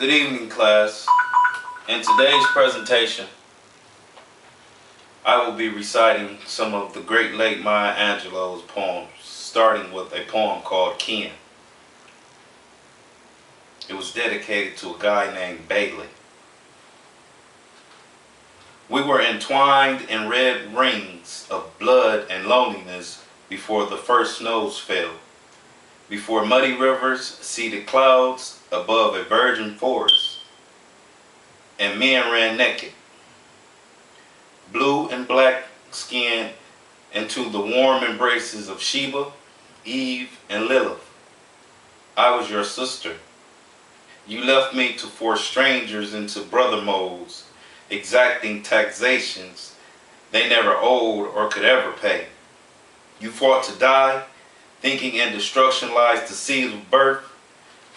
Good evening, class. In today's presentation, I will be reciting some of the great late Maya Angelou's poems, starting with a poem called Ken. It was dedicated to a guy named Bailey. We were entwined in red rings of blood and loneliness before the first snows fell, before muddy rivers seeded clouds above a virgin forest, and men ran naked, blue and black skinned, into the warm embraces of Sheba, Eve, and Lilith. I was your sister. You left me to force strangers into brother modes, exacting taxations they never owed or could ever pay. You fought to die, thinking in destruction lies the seed of birth.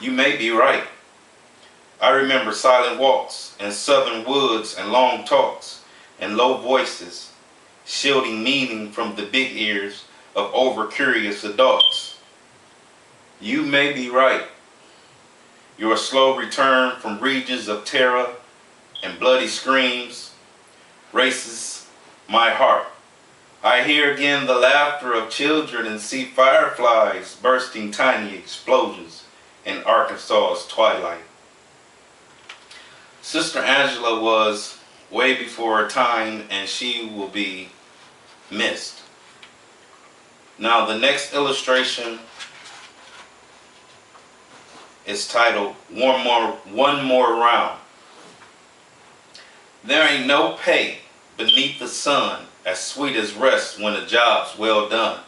You may be right. I remember silent walks in southern woods and long talks and low voices, shielding meaning from the big ears of over-curious adults. You may be right. Your slow return from regions of terror and bloody screams races my heart. I hear again the laughter of children and see fireflies bursting tiny explosions in Arkansas's twilight. Sister Angela was way before her time, and she will be missed. Now the next illustration is titled One More Round. There ain't no pay beneath the sun as sweet as rest when the job's well done.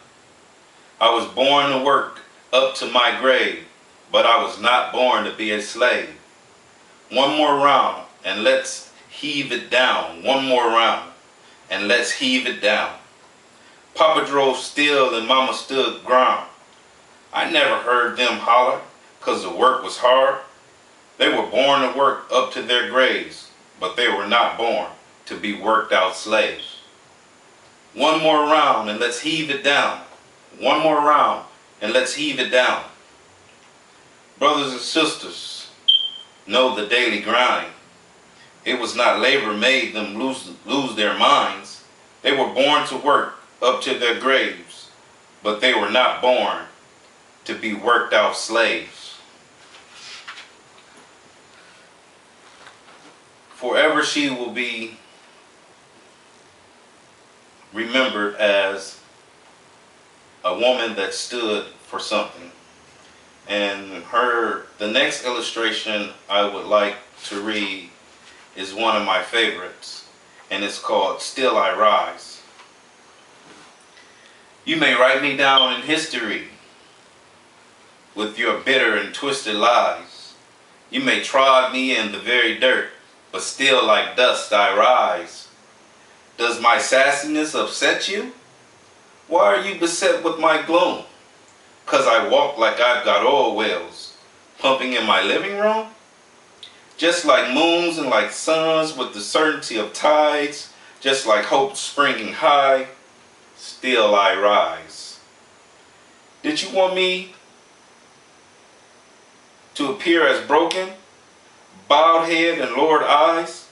I was born to work up to my grave, but I was not born to be a slave. One more round and let's heave it down. One more round and let's heave it down. Papa drove still and Mama stood ground. I never heard them holler 'cause the work was hard. They were born to work up to their graves, but they were not born to be worked out slaves. One more round and let's heave it down. One more round and let's heave it down. Brothers and sisters, know the daily grind. It was not labor made them lose their minds. They were born to work up to their graves, but they were not born to be worked out slaves. Forever she will be remembered as a woman that stood for something. And the next illustration I would like to read is one of my favorites, and it's called Still I Rise. You may write me down in history with your bitter and twisted lies. You may trod me in the very dirt, but still like dust I rise. Does my sassiness upset you? Why are you beset with my gloom? 'Cause I walk like I've got oil wells pumping in my living room? Just like moons and like suns with the certainty of tides, just like hope springing high, still I rise. Did you want me to appear as broken, bowed head and lowered eyes,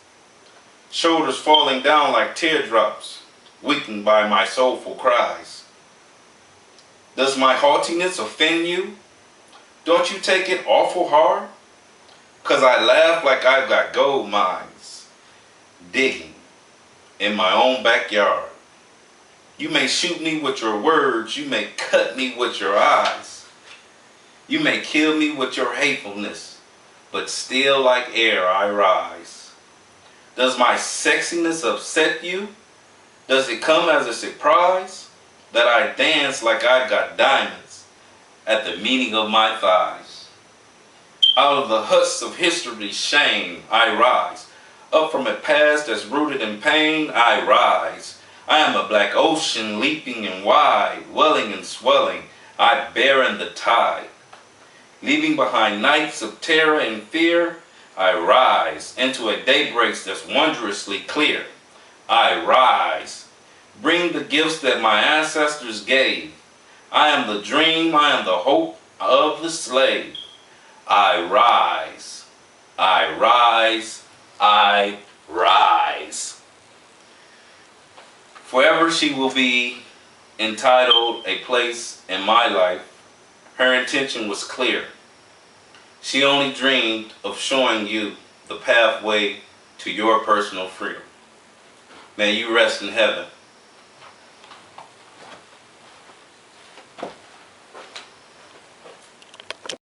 shoulders falling down like teardrops, weakened by my soulful cries? Does my haughtiness offend you? Don't you take it awful hard? 'Cause I laugh like I've got gold mines digging in my own backyard. You may shoot me with your words, you may cut me with your eyes, you may kill me with your hatefulness, but still like air I rise. Does my sexiness upset you? Does it come as a surprise that I dance like I've got diamonds at the meaning of my thighs? Out of the husks of history's shame I rise. Up from a past that's rooted in pain I rise. I am a black ocean leaping and wide, welling and swelling, I bear in the tide. Leaving behind nights of terror and fear, I rise into a daybreak that's wondrously clear. I rise. Bring the gifts that my ancestors gave. I am the dream, I am the hope of the slave. I rise. I rise, I rise. Forever she will be entitled a place in my life. Her intention was clear. She only dreamed of showing you the pathway to your personal freedom. May you rest in heaven.